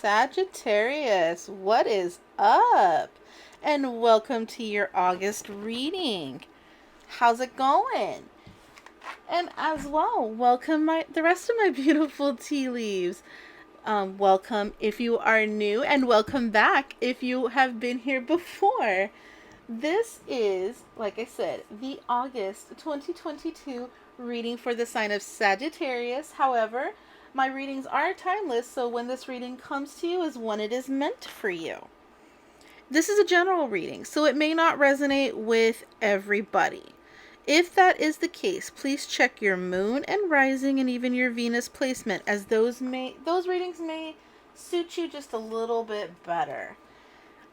Sagittarius, what is up? And welcome to your August reading. How's it going? And as well, welcome the rest of my beautiful tea leaves. Welcome if you are new, and welcome back if you have been here before. This is, like I said, the August 2022 reading for the sign of Sagittarius. However, my readings are timeless, so when this reading comes to you is when it is meant for you. This is a general reading, so it may not resonate with everybody. If that is the case, please check your moon and rising and even your Venus placement, as those readings may suit you just a little bit better.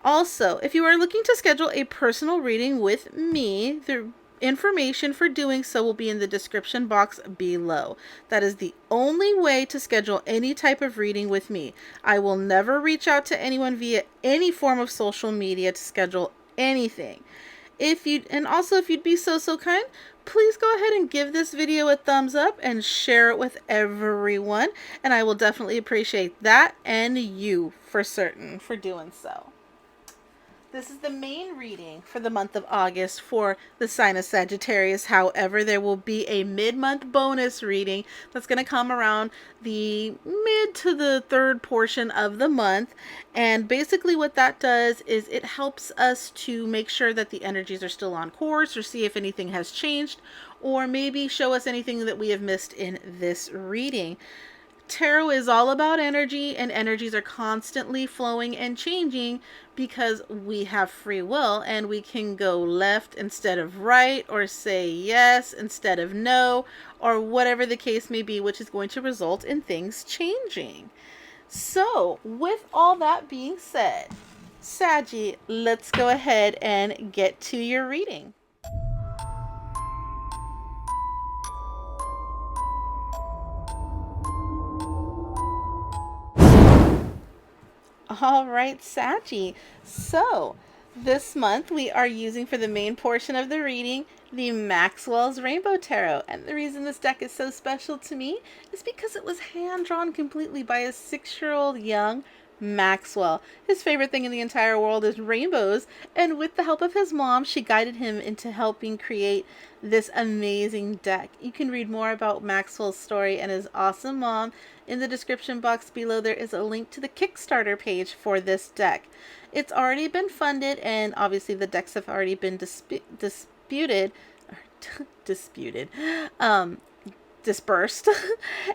Also, if you are looking to schedule a personal reading with me, the information for doing so will be in the description box below. That is the only way to schedule any type of reading with me. I will never reach out to anyone via any form of social media to schedule anything. If you'd be so kind, please go ahead and give this video a thumbs up and share it with everyone. And I will definitely appreciate that, and you for certain for doing so. This is the main reading for the month of August for the sign of Sagittarius. However, there will be a mid-month bonus reading that's going to come around the mid to the third portion of the month. And basically what that does is it helps us to make sure that the energies are still on course, or see if anything has changed, or maybe show us anything that we have missed in this reading. Tarot is all about energy, and energies are constantly flowing and changing because we have free will, and we can go left instead of right, or say yes instead of no, or whatever the case may be, which is going to result in things changing. So, with all that being said, Saggy, let's go ahead and get to your reading. All right, Saggy. So, this month we are using for the main portion of the reading the Maxwell's Rainbow Tarot. And the reason this deck is so special to me is because it was hand-drawn completely by a 6-year-old young Maxwell. His favorite thing in the entire world is rainbows, and with the help of his mom, she guided him into helping create this amazing deck. You can read more about Maxwell's story and his awesome mom in the description box below. There is a link to the Kickstarter page for this deck. It's already been funded, and obviously the decks have already been dispersed.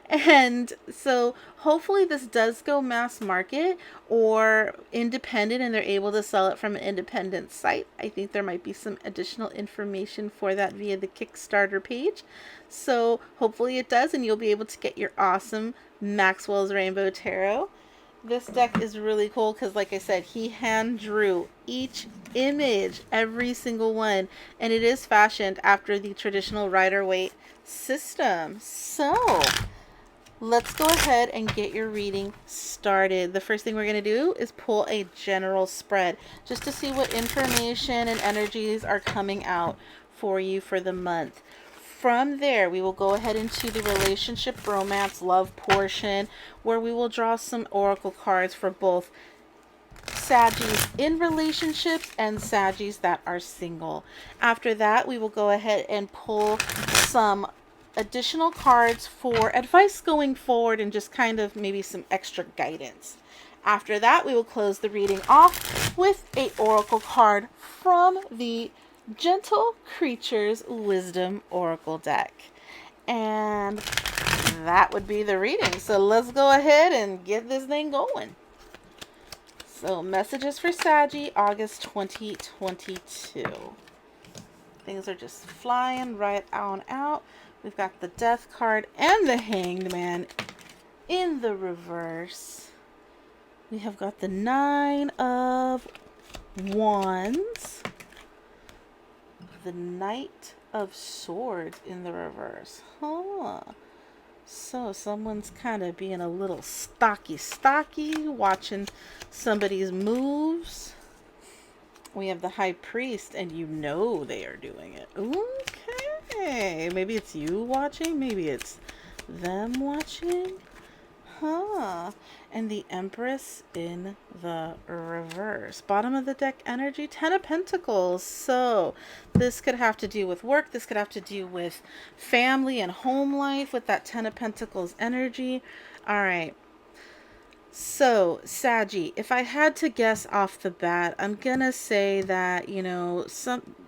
And so hopefully this does go mass market or independent, and they're able to sell it from an independent site. I think there might be some additional information for that via the Kickstarter page. So hopefully it does, and you'll be able to get your awesome Maxwell's Rainbow Tarot. This deck is really cool because, like I said, he hand drew each image, every single one, and it is fashioned after the traditional Rider-Waite system. So let's go ahead and get your reading started. The first thing we're going to do is pull a general spread just to see what information and energies are coming out for you for the month. From there, we will go ahead into the relationship, romance, love portion, where we will draw some oracle cards for both Saggies in relationships and Saggies that are single. After that, we will go ahead and pull some additional cards for advice going forward and just kind of maybe some extra guidance. After that, we will close the reading off with an oracle card from the Gentle Creatures Wisdom Oracle deck. And that would be the reading. So let's go ahead and get this thing going. So, messages for Saggy, August 2022. Things are just flying right on out. We've got the Death card and the Hanged Man in the reverse. We have got the 9 of Wands. The Knight of Swords in the reverse. So someone's kind of being a little stocky, watching somebody's moves. We have the High Priest, and you know they are doing it. Okay. Maybe it's you watching. Maybe it's them watching. Huh. And the Empress in the reverse. Bottom of the deck energy, Ten of Pentacles. So this could have to do with work. This could have to do with family and home life with that Ten of Pentacles energy. All right. So, Saggy, if I had to guess off the bat, I'm gonna say that,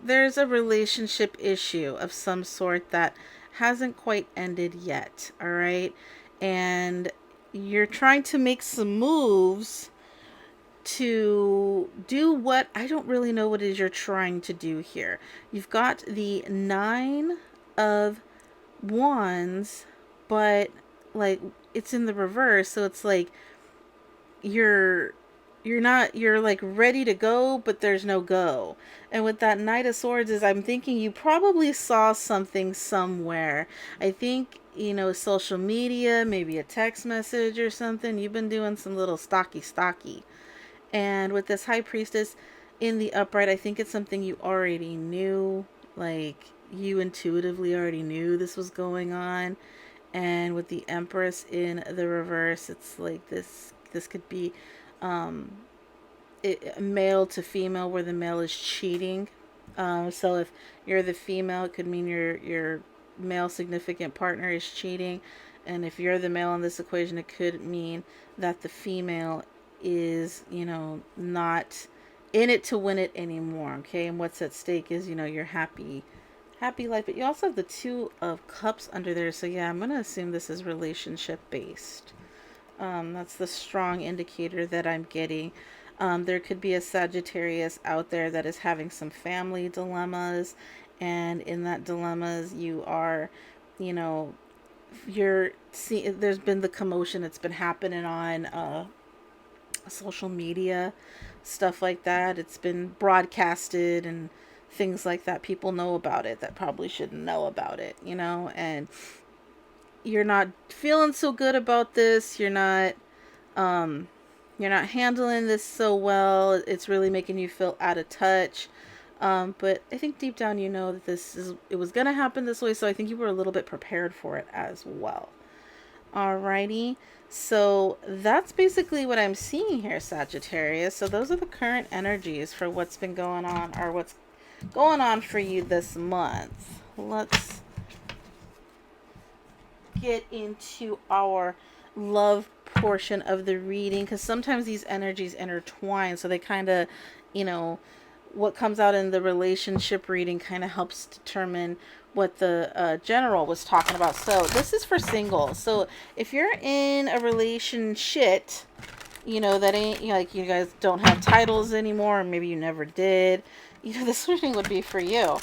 there's a relationship issue of some sort that hasn't quite ended yet, all right? And you're trying to make some moves to do what I don't really know what it is you're trying to do here. You've got the Nine of Wands, but like it's in the reverse, so it's like you're you're like ready to go, but there's no go. And with that Knight of Swords is, I'm thinking you probably saw something somewhere. I think, social media, maybe a text message or something. You've been doing some little stocky. And with this High Priestess in the upright, I think it's something you already knew. Like, you intuitively already knew this was going on. And with the Empress in the reverse, it's like this could be male to female, where the male is cheating. So if you're the female, it could mean your male significant partner is cheating. And if you're the male in this equation, it could mean that the female is, not in it to win it anymore. Okay. And what's at stake is, your happy life. But you also have the Two of Cups under there. So yeah, I'm going to assume this is relationship based. That's the strong indicator that I'm getting. There could be a Sagittarius out there that is having some family dilemmas. And in that dilemmas, you are, you're seeing, there's been the commotion. It's been happening on social media, stuff like that. It's been broadcasted and things like that. People know about it that probably shouldn't know about it, and you're not feeling so good about this. You're not handling this so well. It's really making you feel out of touch. But I think deep down that it was gonna happen this way, so I think you were a little bit prepared for it as well. Alrighty. So that's basically what I'm seeing here, Sagittarius. So those are the current energies for what's been going on, or what's going on for you this month. Let's get into our love portion of the reading, because sometimes these energies intertwine, so they kind of, what comes out in the relationship reading kind of helps determine what the general was talking about. So this is for singles. So if you're in a relationship, that ain't, like, you guys don't have titles anymore, or maybe you never did, this reading would be for you.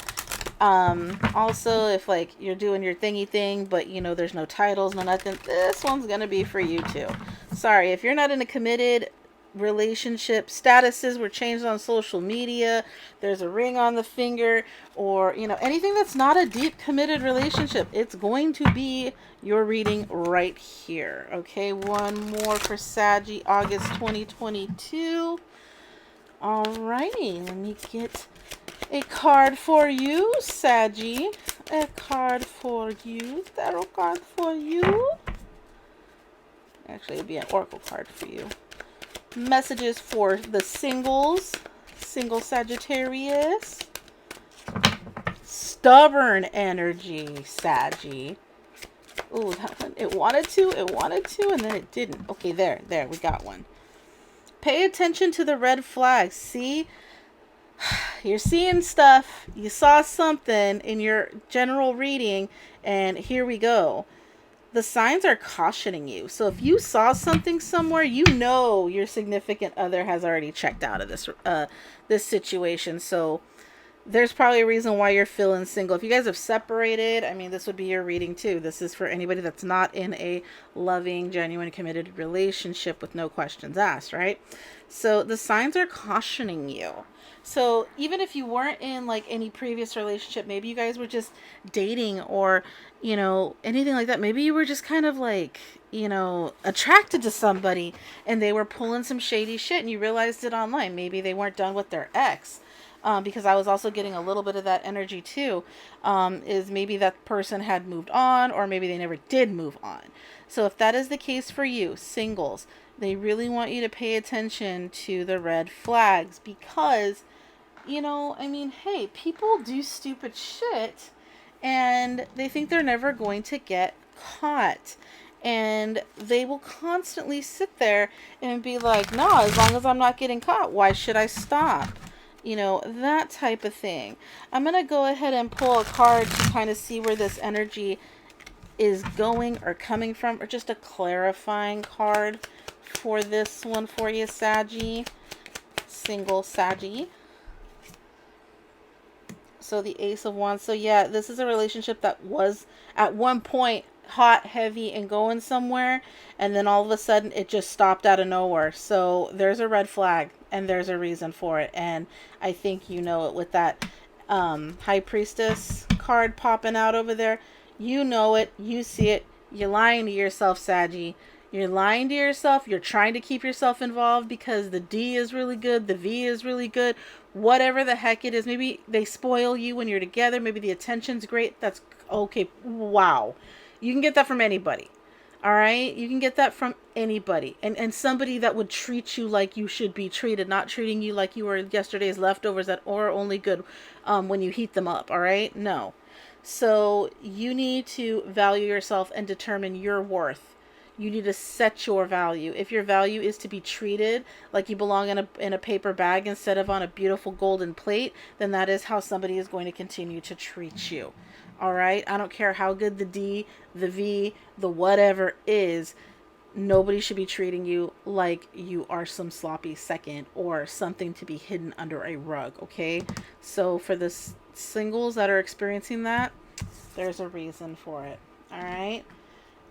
Also, if like you're doing your thingy thing, but there's no titles, no nothing, this one's gonna be for you too. Sorry, if you're not in a committed relationship, statuses were changed on social media, there's a ring on the finger, or anything that's not a deep committed relationship, it's going to be your reading right here. Okay, one more for Saggy, August 2022. Alrighty, let me get a card for you, Saggy. A card for you. Tarot card for you. Actually, it'll be an oracle card for you. Messages for the singles. Single Sagittarius. Stubborn energy, Saggy. Ooh, that one. It wanted to, and then it didn't. Okay, there, we got one. Pay attention to the red flags. See? You're seeing stuff. You saw something in your general reading, and here we go. The signs are cautioning you. So if you saw something somewhere, your significant other has already checked out of this situation. So there's probably a reason why you're feeling single. If you guys have separated, this would be your reading too. This is for anybody that's not in a loving, genuine, committed relationship with no questions asked, right? So the signs are cautioning you. So even if you weren't in like any previous relationship, maybe you guys were just dating, or, anything like that. Maybe you were just kind of like, attracted to somebody and they were pulling some shady shit and you realized it online. Maybe they weren't done with their ex. because I was also getting a little bit of that energy too, is maybe that person had moved on, or maybe they never did move on. So if that is the case for you, singles, they really want you to pay attention to the red flags, because, you know, I mean, hey, people do stupid shit and they think they're never going to get caught. And they will constantly sit there and be like, no, as long as I'm not getting caught, why should I stop? You know, that type of thing. I'm going to go ahead and pull a card to kind of see where this energy is going or coming from, or just a clarifying card for this one for you, Saggy. Single Saggy. So the Ace of Wands. So yeah, this is a relationship that was at one point hot, heavy, and going somewhere, and then all of a sudden it just stopped out of nowhere. So there's a red flag, and there's a reason for it, and I think you know it with that High Priestess card popping out over there. You know it, you see it. You're lying to yourself, Saggy. You're lying to yourself. You're trying to keep yourself involved because the D is really good, the V is really good, whatever the heck it is. Maybe they spoil you when you're together. Maybe the attention's great. That's okay. Wow. You can get that from anybody. All right? You can get that from anybody. And somebody that would treat you like you should be treated, not treating you like you were yesterday's leftovers that are only good when you heat them up. All right? No. So you need to value yourself and determine your worth. You need to set your value. If your value is to be treated like you belong in a paper bag instead of on a beautiful golden plate, then that is how somebody is going to continue to treat you. All right? I don't care how good the D, the V, the whatever is. Nobody should be treating you like you are some sloppy second or something to be hidden under a rug, okay? So for the singles that are experiencing that, there's a reason for it. All right?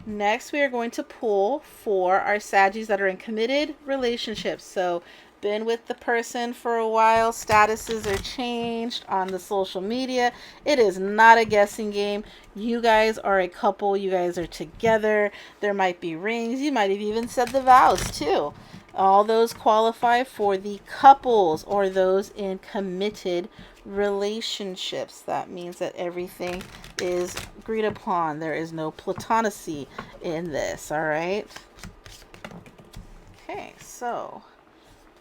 Next, we are going to pull for our Saggies that are in committed relationships. So, been with the person for a while, statuses are changed on the social media. It is not a guessing game. You guys are a couple. You guys are together. There might be rings. You might have even said the vows too. All those qualify for the couples or those in committed relationships. That means that everything is agreed upon. There is no platonacy in this, all right? Okay, so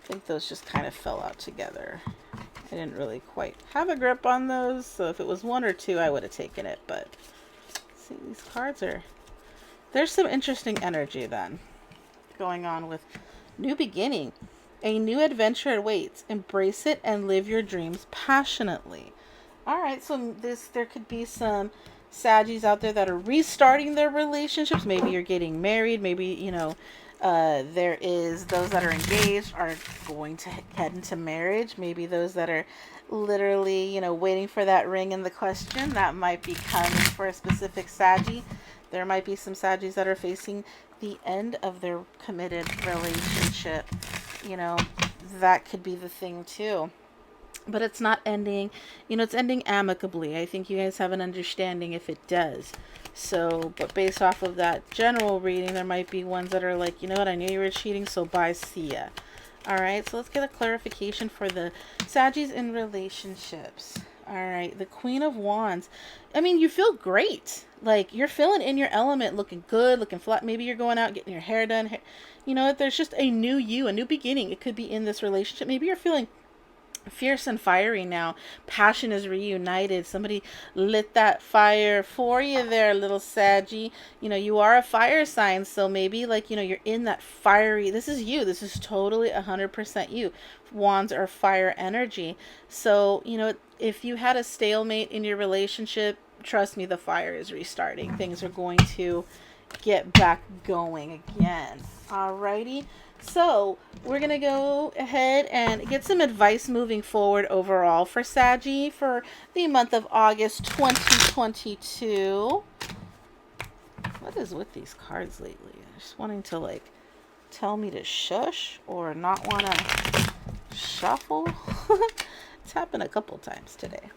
I think those just kind of fell out together. I didn't really quite have a grip on those, so if it was one or two, I would have taken it, but see, these cards are... There's some interesting energy then going on with new beginning. A new adventure awaits. Embrace it and live your dreams passionately. All right, so there could be some Saggies out there that are restarting their relationships. Maybe you're getting married. Maybe, you know, there is those that are engaged are going to head into marriage. Maybe those that are literally, you know, waiting for that ring in the question. That might be coming for a specific Saggy. There might be some Saggies that are facing the end of their committed relationship. You know, that could be the thing too. But it's not ending, you know, it's ending amicably. I think you guys have an understanding if it does. So, but based off of that general reading, there might be ones that are like, you know what, I knew you were cheating, so bye, see ya. All right, so let's get a clarification for the Saggies in relationships. All right, the Queen of Wands. I mean, you feel great. Like, you're feeling in your element, looking good, looking flat. Maybe you're going out, getting your hair done. You know, there's just a new you, a new beginning. It could be in this relationship. Maybe you're feeling fierce and fiery now. Passion is reunited. Somebody lit that fire for you there, little Saggy. You know, you are a fire sign, so maybe, like, you know, you're in that fiery... This is you. This is totally 100% you. Wands are fire energy. So, you know, if you had a stalemate in your relationship, trust me, the fire is restarting. Things are going to get back going again. Alrighty. So we're going to go ahead and get some advice moving forward overall for Saggy for the month of August 2022. What is with these cards lately? They're just wanting to, like, tell me to shush or not want to shuffle. It's happened a couple times today.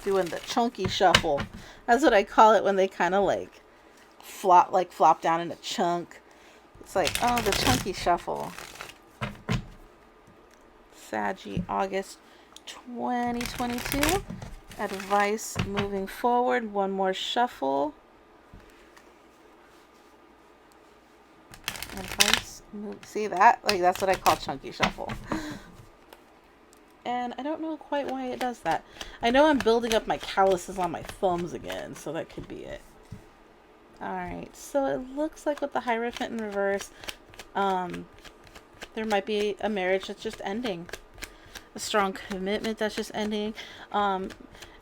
Doing the chunky shuffle. That's what I call it when they kind of like flop down in a chunk. It's like, oh, the chunky shuffle. Saggy, August 2022. Advice moving forward. One more shuffle. Advice. See that? Like, that's what I call chunky shuffle. And I don't know quite why it does that. I know I'm building up my calluses on my thumbs again, so that could be it. Alright, so it looks like with the Hierophant in reverse, there might be a marriage that's just ending. A strong commitment that's just ending.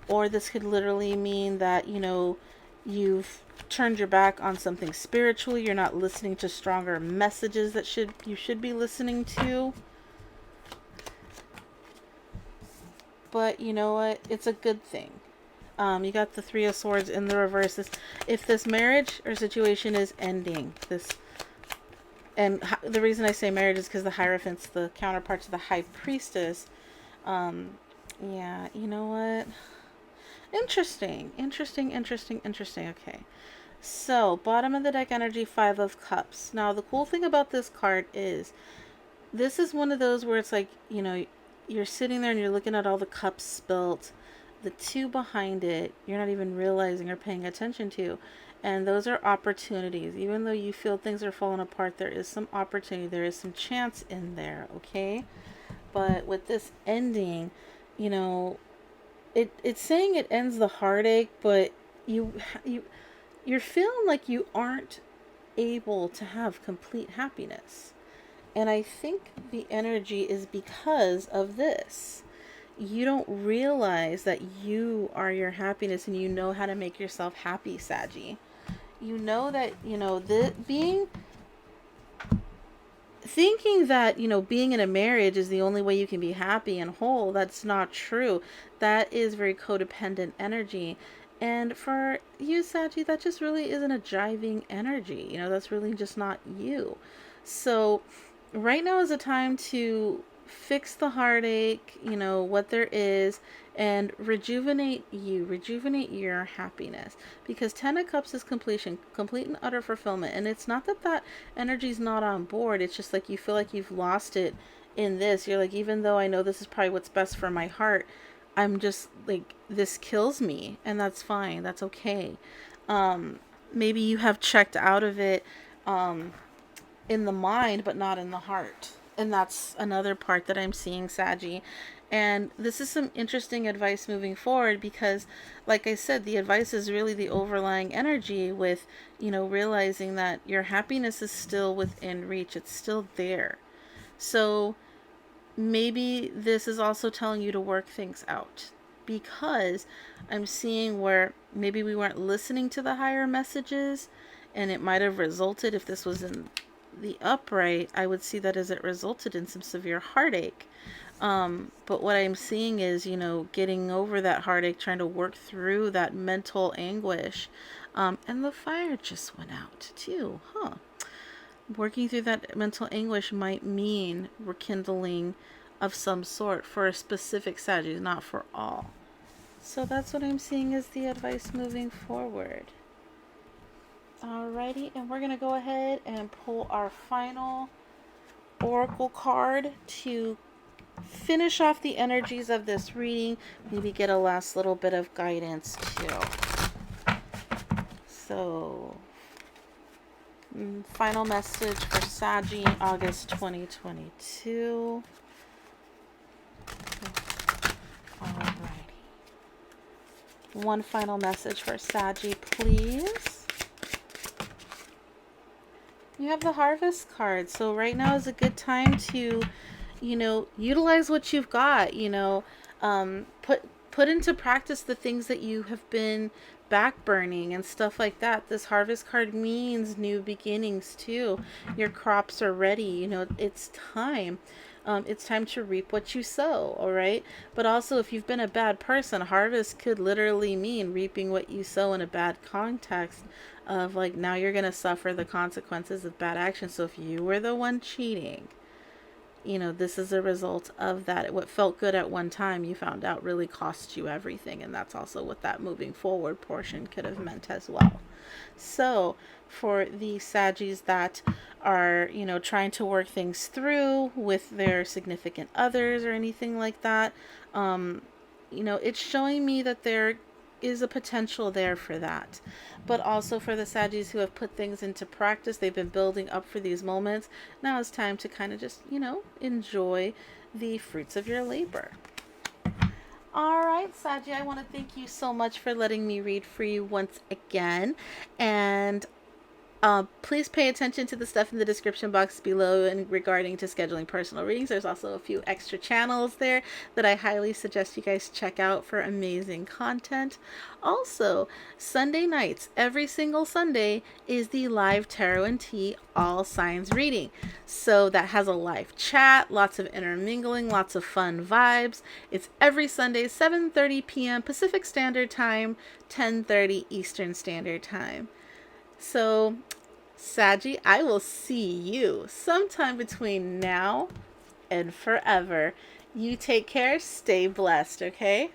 Or this could literally mean that, you know, you've turned your back on something spiritual. You're not listening to stronger messages that you should be listening to. But you know what? It's a good thing. You got the Three of Swords in the reverse. If this marriage or situation is ending, and the reason I say marriage is because the Hierophant's the counterpart to the High Priestess. Yeah, you know what? Interesting. Okay. So, bottom of the deck energy, Five of Cups. Now, the cool thing about this card is, this is one of those where it's like, you know, you're sitting there and you're looking at all the cups spilt. The two behind it, you're not even realizing or paying attention to. And those are opportunities. Even though you feel things are falling apart, there is some opportunity. There is some chance in there, okay? But with this ending, you know, it's saying it ends the heartache, but you're feeling like you aren't able to have complete happiness. And I think the energy is because of this. You don't realize that you are your happiness and you know how to make yourself happy, Saggy. You know that, you know, thinking that, you know, being in a marriage is the only way you can be happy and whole. That's not true. That is very codependent energy. And for you, Saggy, that just really isn't a driving energy. You know, that's really just not you. So right now is a time to fix the heartache, you know, what there is, and rejuvenate your happiness. Because Ten of Cups is completion, complete and utter fulfillment. And it's not that energy's not on board. It's just like you feel like you've lost it in this. You're like, even though I know this is probably what's best for my heart, I'm just like, this kills me. And that's fine. That's okay. Maybe you have checked out of it in the mind, but not in the heart. And that's another part that I'm seeing, Saggy. And this is some interesting advice moving forward because, like I said, the advice is really the overlying energy with, you know, realizing that your happiness is still within reach. It's still there. So maybe this is also telling you to work things out, because I'm seeing where maybe we weren't listening to the higher messages, and it might have resulted, if this was in the upright, I would see that as it resulted in some severe heartache. But what I'm seeing is, you know, getting over that heartache, trying to work through that mental anguish. And the fire just went out too, Working through that mental anguish might mean rekindling of some sort for a specific Sagittarius, not for all. So that's what I'm seeing as the advice moving forward. Alrighty, and we're going to go ahead and pull our final oracle card to finish off the energies of this reading. Maybe get a last little bit of guidance too. So, final message for Saggy, August 2022. Alrighty. One final message for Saggy, please. You have the Harvest card. So right now is a good time to, you know, utilize what you've got, you know, put into practice the things that you have been backburning and stuff like that. This Harvest card means new beginnings too. Your crops are ready, you know, it's time. It's time to reap what you sow, all right? But also, if you've been a bad person, harvest could literally mean reaping what you sow in a bad context of, like, now you're going to suffer the consequences of bad action. So if you were the one cheating, you know, this is a result of that. What felt good at one time, you found out really cost you everything. And that's also what that moving forward portion could have meant as well. So for the Saggies that are, you know, trying to work things through with their significant others or anything like that, you know, it's showing me that there is a potential there for that. But also for the Saggies who have put things into practice, they've been building up for these moments. Now it's time to kind of just, you know, enjoy the fruits of your labor. All right, Saggy, I want to thank you so much for letting me read for you once again. And please pay attention to the stuff in the description box below and regarding to scheduling personal readings. There's also a few extra channels there that I highly suggest you guys check out for amazing content. Also, Sunday nights, every single Sunday, is the live tarot and tea all signs reading. So that has a live chat, lots of intermingling, lots of fun vibes. It's every Sunday, 7:30 p.m. Pacific Standard Time, 10:30 Eastern Standard Time. So, Saggy, I will see you sometime between now and forever. You take care, stay blessed, okay?